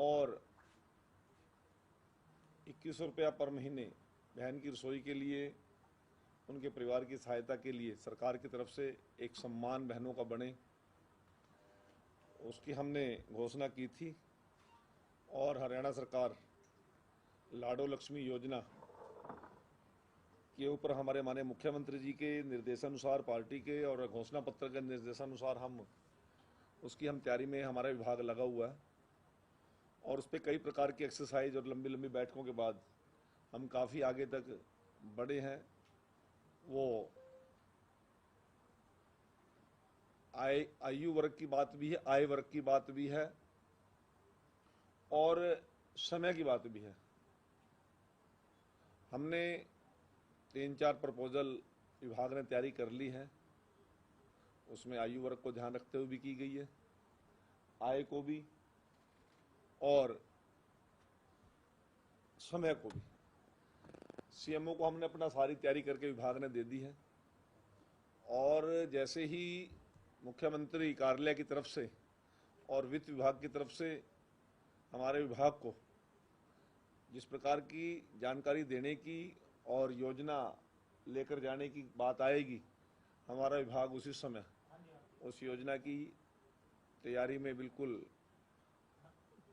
और 2100 रुपया पर महीने बहन की रसोई के लिए, उनके परिवार की सहायता के लिए सरकार की तरफ से एक सम्मान बहनों का बने, उसकी हमने घोषणा की थी। और हरियाणा सरकार लाडो लक्ष्मी योजना के ऊपर हमारे माननीय मुख्यमंत्री जी के निर्देशानुसार, पार्टी के और घोषणा पत्र के निर्देशानुसार उसकी तैयारी में हमारा विभाग लगा हुआ है। और उस पर कई प्रकार की एक्सरसाइज और लंबी लंबी बैठकों के बाद हम काफ़ी आगे तक बढ़े हैं। वो आयु वर्ग की बात भी है, आय वर्ग की बात भी है और समय की बात भी है। हमने 3-4 प्रपोजल विभाग ने तैयारी कर ली है। उसमें आयु वर्ग को ध्यान रखते हुए भी की गई है, आय को भी और समय को भी। सीएमओ को हमने अपना सारी तैयारी करके विभाग ने दे दी है। और जैसे ही मुख्यमंत्री कार्यालय की तरफ से और वित्त विभाग की तरफ से हमारे विभाग को जिस प्रकार की जानकारी देने की और योजना लेकर जाने की बात आएगी, हमारा विभाग उसी समय उस योजना की तैयारी में बिल्कुल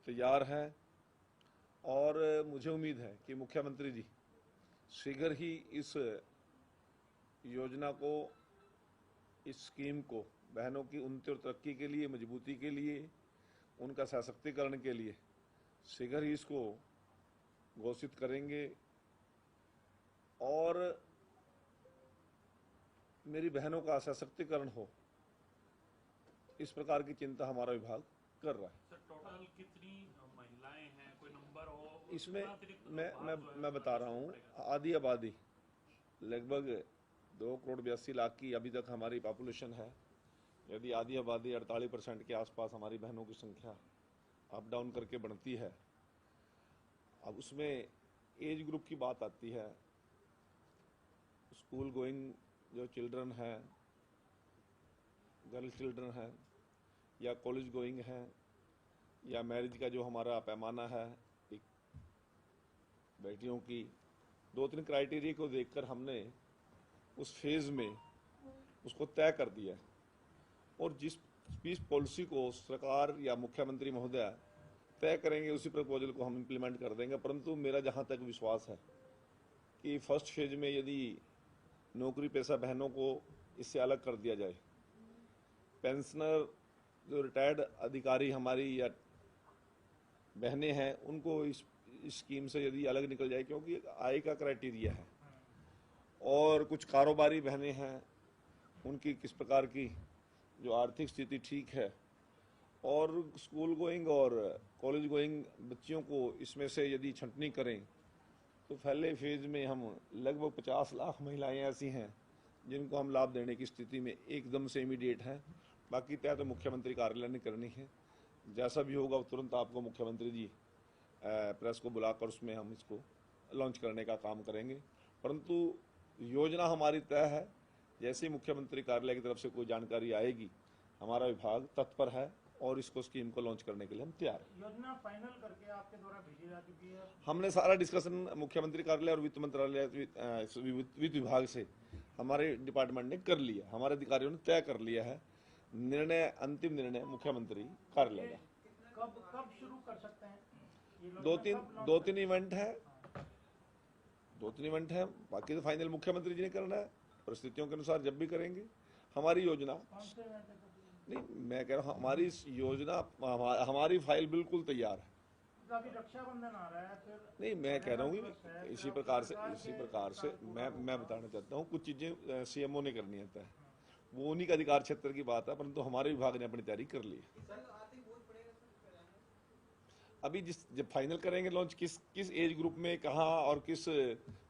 तैयार है। और मुझे उम्मीद है कि मुख्यमंत्री जी शीघ्र ही इस योजना को, इस स्कीम को बहनों की उन्नति और तरक्की के लिए, मजबूती के लिए, उनका सशक्तिकरण के लिए शीघ्र ही इसको घोषित करेंगे। और मेरी बहनों का सशक्तिकरण हो, इस प्रकार की चिंता हमारा विभाग कर रहा है। सर, टोटल कितनी महिलाएं हैं, कोई नंबर हो? इसमें मैं बता रहा हूँ, आधी आबादी लगभग 2,82,00,000 की अभी तक हमारी पॉपुलेशन है। यदि आधी आबादी 48% के आसपास हमारी बहनों की संख्या अप डाउन करके बढ़ती है, अब उसमें एज ग्रुप की बात आती है। स्कूल गोइंग जो चिल्ड्रन हैं, गर्ल चिल्ड्रन हैं, या कॉलेज गोइंग हैं, या मैरिज का जो हमारा पैमाना है एक बेटियों की, 2-3 क्राइटेरिया को देखकर हमने उस फेज में उसको तय कर दिया है। और जिस पॉलिसी को सरकार या मुख्यमंत्री महोदय तय करेंगे, उसी प्रपोजल को हम इम्प्लीमेंट कर देंगे। परंतु मेरा जहां तक विश्वास है कि फर्स्ट फेज में यदि नौकरी पेशा बहनों को इससे अलग कर दिया जाए, पेंशनर जो रिटायर्ड अधिकारी हमारी या बहनें हैं, उनको इस स्कीम से यदि अलग निकल जाए, क्योंकि आय का क्राइटेरिया है, और कुछ कारोबारी बहनें हैं, उनकी किस प्रकार की जो आर्थिक स्थिति ठीक है, और स्कूल गोइंग और कॉलेज गोइंग बच्चियों को इसमें से यदि छंटनी करें, तो पहले फेज में हम लगभग 50 लाख महिलाएं ऐसी हैं जिनको हम लाभ देने की स्थिति में एकदम से इमीडिएट हैं। बाकी तय तो मुख्यमंत्री कार्यालय ने करनी है। जैसा भी होगा तुरंत आपको मुख्यमंत्री जी प्रेस को बुलाकर उसमें हम इसको लॉन्च करने का काम करेंगे। परंतु योजना हमारी तय है। जैसे ही मुख्यमंत्री कार्यालय की तरफ से कोई जानकारी आएगी, हमारा विभाग तत्पर है और इसको स्कीम को लॉन्च करने के लिए हम तैयार हैं। योजना फाइनल करके आपके द्वारा भेजी जा चुकी है? हमने सारा डिस्कशन मुख्यमंत्री कार्यालय और वित्त मंत्रालय, वित्त विभाग से हमारे डिपार्टमेंट ने कर लिया, हमारे अधिकारियों ने तय कर लिया है। निर्णय, अंतिम निर्णय मुख्यमंत्री कार्यालय का। कब शुरू कर सकते हैं? 2-3 इवेंट है, 2-3 इवेंट है। बाकी तो फाइनल मुख्यमंत्री जी ने करना है, परिस्थितियों के अनुसार जब भी करेंगे। हमारी योजना नहीं, मैं कह रहा हूँ हमारी योजना, हमारी फाइल बिल्कुल तैयार है। अभी रक्षाबंधन आ रहा है, फिर नहीं, मैं कह रहा हूँ इसी प्रकार से मैं बताना चाहता हूँ, कुछ चीजें सीएमओ ने करनी है, वो उन्हीं का अधिकार क्षेत्र की बात है, परंतु हमारे विभाग ने अपनी तैयारी कर ली है। अभी जब फाइनल करेंगे लॉन्च किस एज ग्रुप में, कहाँ और किस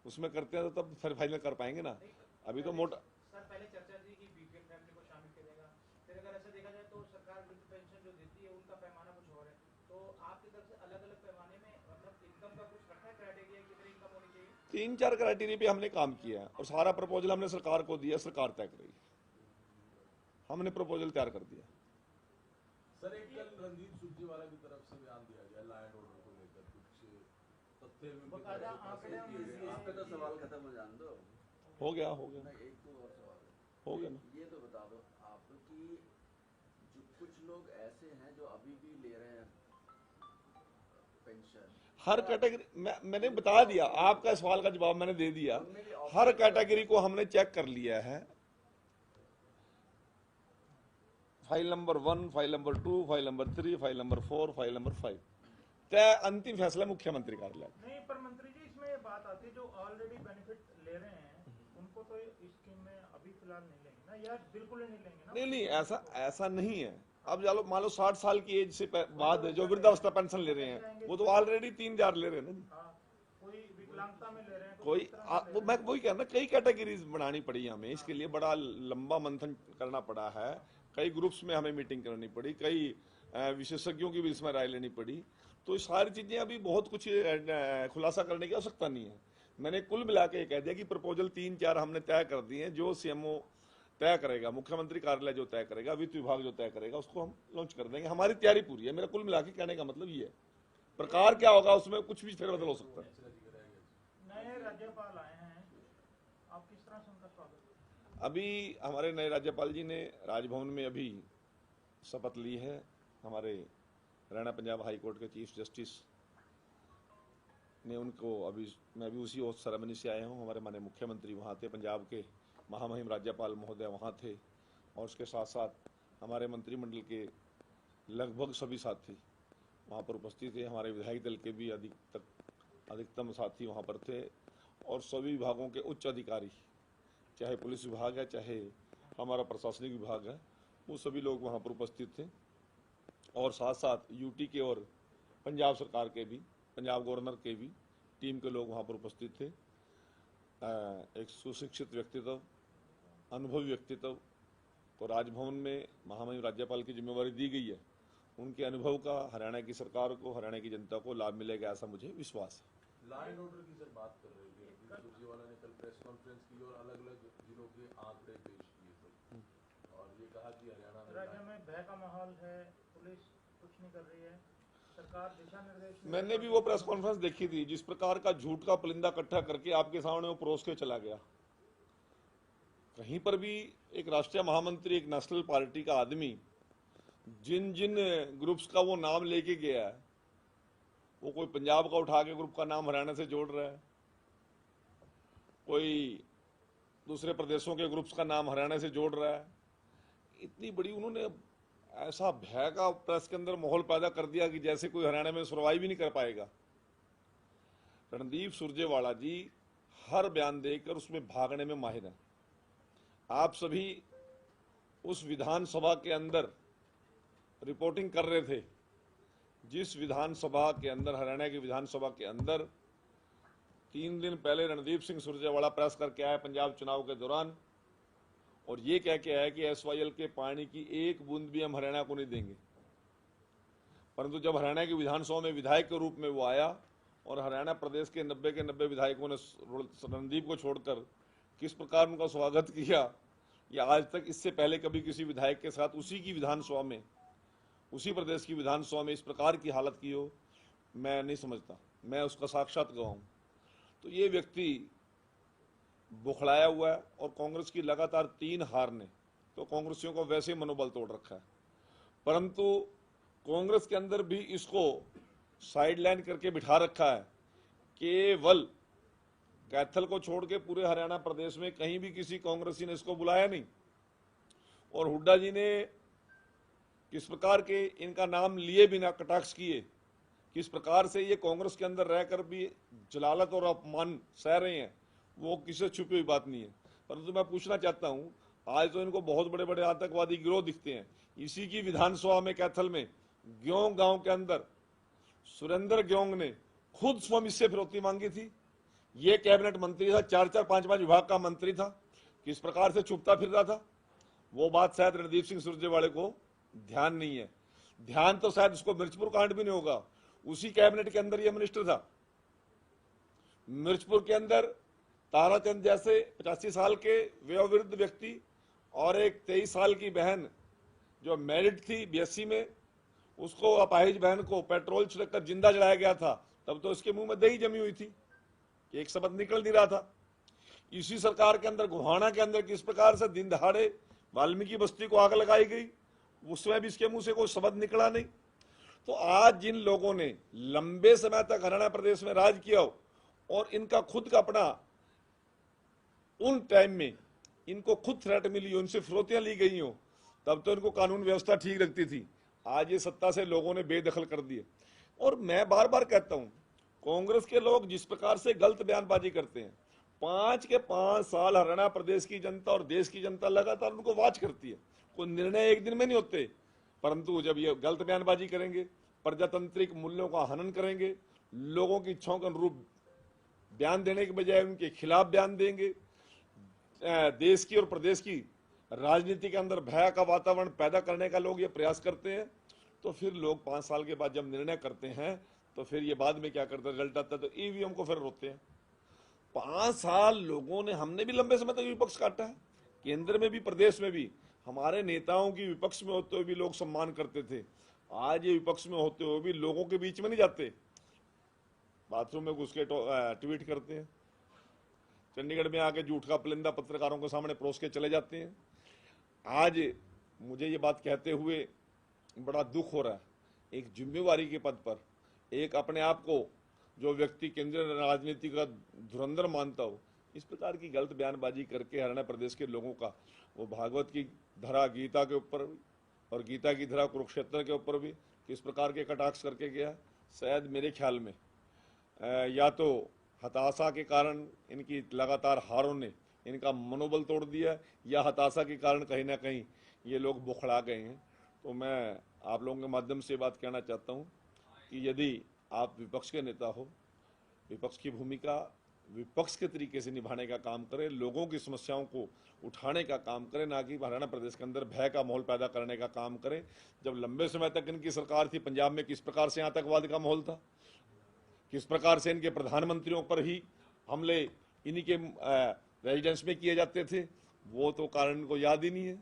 उसमें करते हैं, तो तब फिर फाइनल कर पाएंगे ना। अभी तो मोटा सर पहले चर्चा थी कि बीपीएल फैमिली को शामिल करेगा, फिर अगर ऐसा देखा जाए तो सरकार वृद्ध पेंशन जो देती है उनका पैमाना कुछ और है, तो आपकी तरफ से अलग अलग पैमाने में मतलब इनकम का कुछ रखा है क्राइटेरिया, कितनी इनकम होनी चाहिए? 3-4 क्राइटेरिया पे हमने काम किया है और सारा प्रपोजल हमने सरकार को दिया, सरकार तय कर रही है। हमने प्रपोजल तैयार कर दिया। सर एक कल रणदीप सुरजेवाला की तरफ से बयान दिया गया लॉ एंड ऑर्डर को लेकर कुछ तथ्य बकायदा आंकड़े में आपका तो सवाल खत्म हो जान दो हो गया ना, एक तो और सवाल है। हो गया ना। ये तो बता दो आपकी जो कुछ लोग ऐसे हैं जो अभी भी ले रहे हैं पेंशन, हर कैटेगरी मैंने बता दिया, आपका सवाल का जवाब मैंने दे दिया। हर कैटेगरी को हमने चेक कर लिया है। File number 1, file number 2, file number 3, file number 4, file number 5 तय अंतिम फैसला मुख्यमंत्री कार्यालय। नहीं, पर मंत्री जी इसमें ये बात आती है जो ऑलरेडी बेनिफिट ले रहे हैं उनको तो इस स्कीम में अभी फिलहाल नहीं लेंगे ना, या बिल्कुल ही नहीं लेंगे ना? नहीं, ऐसा नहीं है। अब चलो मान लो 60 साल की एज से बाद जो वृद्धावस्था पेंशन ले रहे हैं वो तो ऑलरेडी 3000 ले रहे हैं ना। हाँ, कोई विकलांगता में ले रहे हैं, कोई किस तरह से ले वो रहे मैं वही कह रहा ना, कई कैटेगरीज बनानी पड़ी हमें, इसके लिए बड़ा लंबा मंथन करना पड़ा है। कई ग्रुप्स में हमें मीटिंग करनी पड़ी, कई विशेषज्ञों की भी इसमें राय लेनी पड़ी। तो ये सारी चीजें अभी बहुत कुछ खुलासा करने की आवश्यकता नहीं है। मैंने कुल मिला के कह दिया कि प्रपोजल 3-4 हमने तय कर दिए हैं। जो सीएमओ तय करेगा, मुख्यमंत्री कार्यालय जो तय करेगा, वित्त विभाग जो तय करेगा, उसको हम लॉन्च कर देंगे। हमारी तैयारी पूरी है। मेरा कुल मिला के कहने का मतलब ये है। प्रकार क्या होगा उसमें कुछ भी फेरबदल हो सकता है। नए राज्यपाल आए हैं, आप किस तरह से उनका स्वागत करें? अभी हमारे नए राज्यपाल जी ने राजभवन में अभी शपथ ली है। हमारे हरियाणा पंजाब हाई कोर्ट के चीफ जस्टिस ने उनको अभी, मैं भी उसी ओथ सेरेमनी से आया हूँ। हमारे माननीय मुख्यमंत्री वहाँ थे, पंजाब के महामहिम राज्यपाल महोदय वहाँ थे, और उसके साथ साथ हमारे मंत्रिमंडल के लगभग सभी साथी वहाँ पर उपस्थित थे। हमारे विधायक दल के भी अधिकतम साथी वहाँ पर थे, और सभी विभागों के उच्च अधिकारी, चाहे पुलिस विभाग है, चाहे हमारा प्रशासनिक विभाग है, वो सभी लोग वहाँ पर उपस्थित थे। और साथ साथ यूटी के और पंजाब सरकार के भी, पंजाब गवर्नर के भी टीम के लोग वहाँ पर उपस्थित थे। एक सुशिक्षित व्यक्तित्व, अनुभवी व्यक्तित्व को राजभवन में महामहिम राज्यपाल की जिम्मेवारी दी गई है। उनके अनुभव का हरियाणा की सरकार को, हरियाणा की जनता को लाभ मिलेगा, ऐसा मुझे विश्वास है। लॉ एंड ऑर्डर की सर बात कर रहे थे, सुरजेवाला ने कल प्रेस कॉन्फ्रेंस की और अलग अलग जिलों के आंकड़े पेश किए थे, और ये कहा कि हरियाणा में राज्य में भय का माहौल है, पुलिस कुछ नहीं कर रही है, सरकार दिशा निर्देश। मैंने भी वो प्रेस कॉन्फ्रेंस देखी थी, जिस प्रकार का झूठ का पुलिंदा इकट्ठा करके आपके सामने वो परोस के चला गया। कहीं पर भी एक राष्ट्रीय महामंत्री, एक नेशनल पार्टी का आदमी जिन जिन ग्रुप्स का वो नाम लेके गया है, वो कोई पंजाब का उठा के ग्रुप का नाम हरियाणा से जोड़ रहा है, कोई दूसरे प्रदेशों के ग्रुप्स का नाम हरियाणा से जोड़ रहा है। इतनी बड़ी उन्होंने ऐसा भय का प्रेस के अंदर माहौल पैदा कर दिया कि जैसे कोई हरियाणा में सर्वाइव ही नहीं कर पाएगा। रणदीप सुरजेवाला जी हर बयान देकर उसमें भागने में माहिर हैं। आप सभी उस विधानसभा के अंदर रिपोर्टिंग कर रहे थे, जिस विधानसभा के अंदर, हरियाणा की विधानसभा के अंदर 3 दिन पहले रणदीप सिंह सुरजेवाला प्रेस करके आया पंजाब चुनाव के दौरान, और ये कह के आया कि एसवाईएल के पानी की एक बूंद भी हम हरियाणा को नहीं देंगे। परंतु जब हरियाणा की विधानसभा में विधायक के रूप में वो आया, और हरियाणा प्रदेश के 90 विधायकों ने रणदीप को छोड़कर किस प्रकार उनका स्वागत किया, या आज तक इससे पहले कभी किसी विधायक के साथ उसी की विधानसभा में, उसी प्रदेश की विधानसभा में इस प्रकार की हालत की हो, मैं नहीं समझता। मैं उसका साक्षात गवाह हूं। तो ये व्यक्ति बुखलाया हुआ है, और कांग्रेस की लगातार 3 हार ने तो कांग्रेसियों को वैसे ही मनोबल तोड़ रखा है। परंतु कांग्रेस के अंदर भी इसको साइडलाइन करके बिठा रखा है। केवल कैथल को छोड़ के पूरे हरियाणा प्रदेश में कहीं भी किसी कांग्रेसी ने इसको बुलाया नहीं। और हुड्डा जी ने किस प्रकार के इनका नाम लिए बिना कटाक्ष किए, किस प्रकार से ये कांग्रेस के अंदर रहकर भी जलालत और अपमान सह रहे हैं, वो किसी छुपी हुई बात नहीं है। परंतु मैं पूछना चाहता हूं, आज तो इनको बहुत बड़े बड़े आतंकवादी गिरोह दिखते हैं। इसी की विधानसभा में कैथल में ग्योंग गांव के अंदर सुरेंद्र ग्योंग ने खुद स्वयं इससे फिरौती मांगी थी। ये कैबिनेट मंत्री था, 4-4, 5-5 विभाग का मंत्री था, किस प्रकार से छुपता फिर रहा था। वो बात शायद रणदीप सिंह सुरजेवाले को ध्यान नहीं है। ध्यान तो शायद उसको मिर्चपुर कांड भी नहीं होगा, उसी कैबिनेट के अंदर ये मिनिस्टर था। मिर्चपुर के अंदर ताराचंद जैसे 85 साल के वयोवृद्ध व्यक्ति और एक 23 साल की बहन जो मैरिड थी बीएससी में, उसको अपाहिज बहन को पेट्रोल छिड़ककर जिंदा जलाया गया था, तब तो इसके मुंह में दही जमी हुई थी कि एक शब्द निकल नहीं रहा था। इसी सरकार के अंदर गोहाना के अंदर किस प्रकार से दिन दहाड़े वाल्मीकि बस्ती को आग लगाई गई, उसमें भी इसके मुंह से कोई शब्द निकला नहीं। तो आज जिन लोगों ने लंबे समय तक हरियाणा प्रदेश में राज किया हो और इनका खुद का अपना उन टाइम में इनको खुद थ्रेट मिली हो, उनसे फिरौतियां ली गई हो, तब तो इनको कानून व्यवस्था ठीक रखती थी। आज ये सत्ता से लोगों ने बेदखल कर दिए। और मैं बार बार कहता हूं, कांग्रेस के लोग जिस प्रकार से गलत बयानबाजी करते हैं, 5 के 5 साल हरियाणा प्रदेश की जनता और देश की जनता लगातार उनको वाच करती है। कोई निर्णय एक दिन में नहीं होते, परंतु जब ये गलत बयानबाजी करेंगे, प्रजातांत्रिक मूल्यों का हनन करेंगे, लोगों की इच्छाओं के अनुरूप बयान देने के बजाय उनके खिलाफ बयान देंगे, देश की और प्रदेश की राजनीति के अंदर भय का वातावरण पैदा करने का लोग ये प्रयास करते हैं, तो फिर लोग 5 साल के बाद जब निर्णय करते हैं तो फिर ये बाद में क्या करते हैं, रिजल्ट आता है तो ईवीएम को फिर रोकते हैं। 5 साल लोगों ने, हमने भी लंबे समय तक विपक्ष काटा है, केंद्र में भी प्रदेश में भी हमारे नेताओं की विपक्ष में होते हुए भी लोग सम्मान करते थे। आज ये विपक्ष में होते हुए भी लोगों के बीच में नहीं जाते, बाथरूम में घुस के ट्वीट करते हैं, चंडीगढ़ में आके झूठ का पलिंदा पत्रकारों के सामने परोस के चले जाते हैं। आज मुझे ये बात कहते हुए बड़ा दुख हो रहा है, एक जिम्मेवारी के पद पर एक अपने आप को जो व्यक्ति केंद्रीय राजनीति का धुरंधर मानता हो, इस प्रकार की गलत बयानबाजी करके हरियाणा प्रदेश के लोगों का, वो भागवत की धरा गीता के ऊपर भी और गीता की धरा कुरुक्षेत्र के ऊपर भी किस प्रकार के कटाक्ष करके गया। शायद मेरे ख्याल में या तो हताशा के कारण इनकी लगातार हारों ने इनका मनोबल तोड़ दिया, या हताशा के कारण कहीं ना कहीं ये लोग बुखड़ा गए हैं। तो मैं आप लोगों के माध्यम से बात कहना चाहता हूं कि यदि आप विपक्ष के नेता हो, विपक्ष की भूमिका विपक्ष के तरीके से निभाने का काम करें, लोगों की समस्याओं को उठाने का काम करें, ना कि हरियाणा प्रदेश के अंदर भय का माहौल पैदा करने का काम करें। जब लंबे समय तक इनकी सरकार थी, पंजाब में किस प्रकार से आतंकवाद का माहौल था, किस प्रकार से इनके प्रधानमंत्रियों पर ही हमले इन्हीं के रेजिडेंस में किए जाते थे, वो तो कारण को याद ही नहीं है।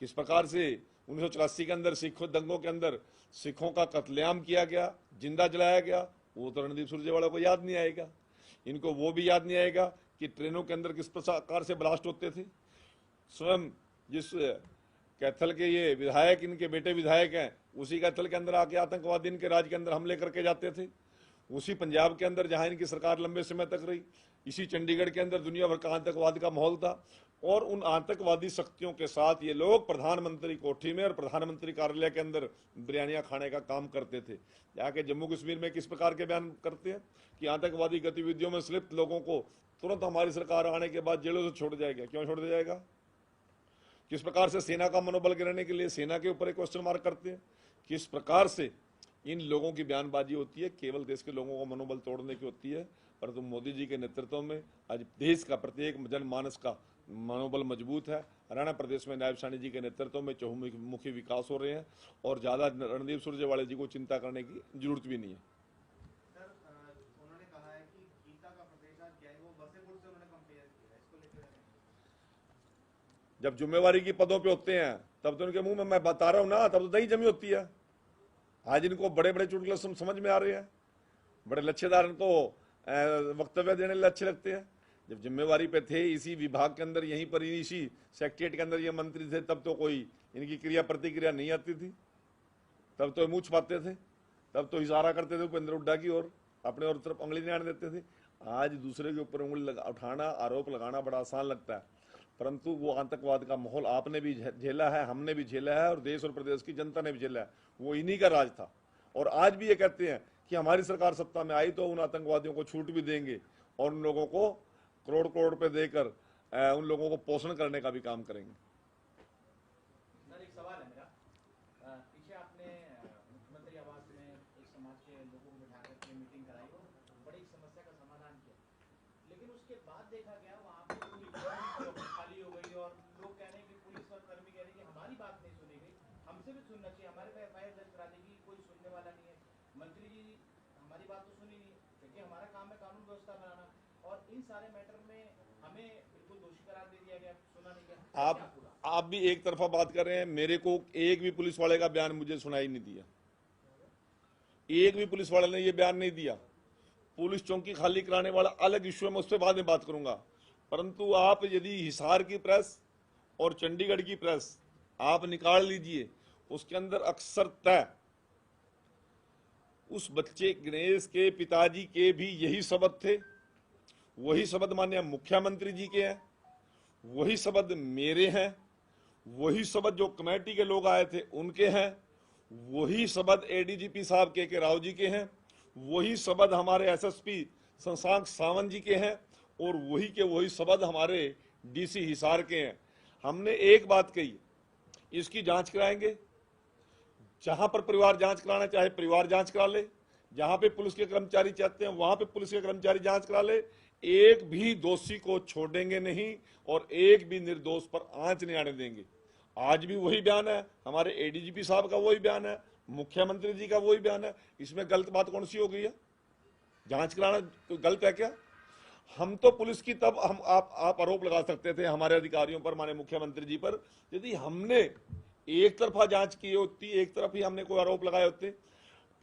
किस प्रकार से 1984 के अंदर सिख दंगों के अंदर सिखों का कत्लेआम किया गया, जिंदा जलाया गया, वो तो रणदीप सुरजेवाला को याद नहीं आएगा। इनको वो भी याद नहीं आएगा कि ट्रेनों के अंदर किस प्रकार से ब्लास्ट होते थे। स्वयं जिस कैथल के ये विधायक, इनके बेटे विधायक हैं, उसी कैथल के अंदर आके आतंकवादी इनके राज के अंदर हमले करके जाते थे। उसी पंजाब के अंदर जहां इनकी सरकार लंबे समय तक रही, इसी चंडीगढ़ के अंदर दुनिया भर का आतंकवाद का माहौल था, और उन आतंकवादी शक्तियों के साथ ये लोग प्रधानमंत्री कोठी में और प्रधानमंत्री कार्यालय के अंदर बिरयानियां खाने का काम करते थे। जाके जम्मू कश्मीर में किस प्रकार के बयान करते हैं कि आतंकवादी गतिविधियों में संलिप्त लोगों को तुरंत हमारी सरकार आने के बाद जेलों से छोड़ जाएगा। क्यों छोड़ दिया जाएगा? किस प्रकार से सेना का मनोबल गिराने के लिए सेना के ऊपर एक क्वेश्चन मार्क करते हैं। किस प्रकार से इन लोगों की बयानबाजी होती है, केवल देश के लोगों का मनोबल तोड़ने की होती है, परंतु मोदी जी के नेतृत्व में आज देश का प्रत्येक जनमानस का मनोबल मजबूत है। हरियाणा प्रदेश में नायब साहनी जी के नेतृत्व में चहुमुखी विकास हो रहे हैं, और ज्यादा रणदीप सुरजेवाला जी को चिंता करने की जरूरत भी नहीं है। सर, उन्होंने कहा है कि गीता का प्रदेश आज क्या है, वो वसेपुर से उन्होंने कंपेयर किया, इसको लेकर जब जिम्मेवारी की पदों पे होते हैं तब तो उनके मुंह में, मैं बता रहा हूं ना, तब तो दही जमी होती है। आज इनको बड़े बड़े चुटकुले समझ में आ रहे हैं, बड़े लच्छेदार इनको वक्तव्य देने लिए अच्छे लगते हैं। जब जिम्मेवारी पे थे इसी विभाग के अंदर, यहीं पर इसी सेक्रेटरीट के अंदर ये मंत्री थे, तब तो कोई इनकी क्रिया प्रतिक्रिया नहीं आती थी, तब तो मुंह छुपाते थे, तब तो इशारा करते थे उपेंद्र हुड्डा की ओर, अपने और तरफ उंगली नहीं आने देते थे। आज दूसरे के ऊपर उंगली उठाना, आरोप लगाना बड़ा आसान लगता है, परंतु वो आतंकवाद का माहौल आपने भी झेला है, हमने भी झेला है, और देश और प्रदेश की जनता ने भी झेला है। वो इन्हीं का राज था, और आज भी ये कहते हैं कि हमारी सरकार सत्ता में आई तो उन आतंकवादियों को छूट भी देंगे, और उन लोगों को करोड़ करोड़ रुपए देकर उन लोगों को पोषण करने का भी काम करेंगे। सर, एक सवाल है मेरा, पीछे आपने मुख्यमंत्री आवास में एक समाज के लोगों को बिठा करके मीटिंग कराई और बड़ी समस्या का समाधान किया, लेकिन उसके बाद देखा गया वहाँ पे पूरी खाली हो गई, और लोग कह रहे हैं कि पुलिस और कर्मी कह रहे हैं कि हमारी बात नहीं सुनी गई, हमसे भी सुनना चाहिए, हमारे पे एफआईआर दर्ज करा देगी, कोई सुनने वाला नहीं है। मंत्री जी हमारी बात तो सुनी नहीं, क्योंकि हमारा काम है कानून व्यवस्था बनाना, और इन सारे मैटर में हमें बिल्कुल दोषी करार दे दिया गया, सुना नहीं गया। आप भी एक तरफा बात कर रहे हैं। मेरे को एक भी पुलिस वाले का बयान मुझे सुनाई नहीं दिया। एक भी पुलिस वाले ने ये बयान नहीं दिया। पुलिस चौकी खाली कराने वाला अलग इश्यू है, मैं उस पर बाद में बात करूंगा। परंतु आप यदि हिसार की प्रेस और चंडीगढ़ की प्रेस आप निकाल लीजिए, उसके अंदर अक्सर तय उस बच्चे गणेश के पिताजी के भी यही शब्द थे, वही शब्द माननीय मुख्यमंत्री जी के हैं, वही शब्द मेरे हैं, वही शब्द जो कमेटी के लोग आए थे उनके हैं, वही शब्द एडीजीपी साहब के राव जी के हैं, वही शब्द हमारे एसएसपी शशांक सावंत जी के हैं, और वही के वही शब्द हमारे डीसी हिसार के हैं। हमने एक बात कही, इसकी जांच कराएंगे। जहां पर परिवार जांच कराना चाहे परिवार जांच करा ले, जहां पे पुलिस के कर्मचारी चाहते हैं वहां पे पुलिस के कर्मचारी जांच करा ले। एक भी दोषी को छोड़ेंगे नहीं और एक भी निर्दोष पर आंच नहीं आने देंगे। आज भी वही बयान है, हमारे एडीजीपी साहब का वही बयान है, मुख्यमंत्री जी का वही बयान है। इसमें गलत बात कौन सी हो गई है? जांच कराना तो गलत है क्या? हम तो पुलिस की तब हम आप आरोप लगा सकते थे हमारे अधिकारियों पर, हमारे मुख्यमंत्री जी पर, यदि हमने एक तरफा जांच की होती, एक तरफ ही हमने कोई आरोप लगाए होते।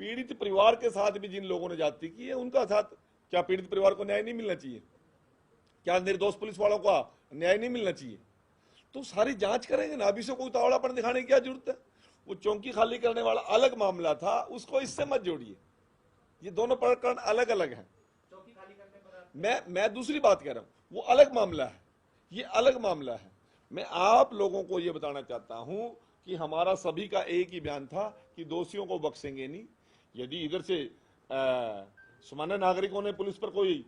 पीड़ित परिवार के साथ भी जिन लोगों ने जाति की है उनका साथ, क्या पीड़ित परिवार को न्याय नहीं मिलना चाहिए? क्या निर्दोष पुलिस वालों का न्याय नहीं मिलना चाहिए? तो सारी जांच करेंगे ना, अभी से कोई उतावलापन दिखाने की क्या जरूरत है? वो चौकी खाली करने वाला अलग मामला था, उसको इससे मत जोड़िए। ये दोनों प्रकरण अलग अलग हैं। चौकी खाली करने पर मैं दूसरी बात कह रहा हूं, वो अलग मामला है, ये अलग मामला है। मैं आप लोगों को ये बताना चाहता हूं कि हमारा सभी का एक ही बयान था कि दोषियों को बख्शेंगे नहीं। यदि इधर से सामान्य नागरिकों ने पुलिस पर कोई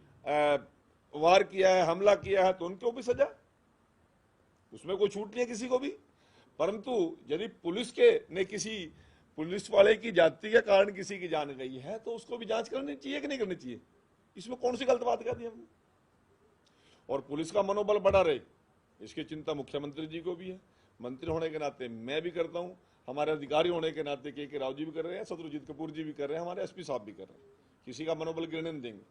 वार किया है, हमला किया है, तो उनको भी सजा, उसमें कोई छूट नहीं है किसी को भी। परंतु यदि पुलिस के ने किसी पुलिस वाले की जाति के कारण किसी की जान गई है तो उसको भी जांच करनी चाहिए कि नहीं करनी चाहिए? इसमें कौन सी गलत बात कह दी हमने? और पुलिस का मनोबल बढ़ा रहे, इसकी चिंता मुख्यमंत्री जी को भी है, मंत्री होने के नाते मैं भी करता हूं, हमारे अधिकारी होने के नाते के राव जी भी कर रहे हैं, शत्रुजीत कपूर जी भी कर रहे हैं, हमारे एसपी साहब भी कर रहे हैं। किसी का मनोबल गिरने नहीं देंगे।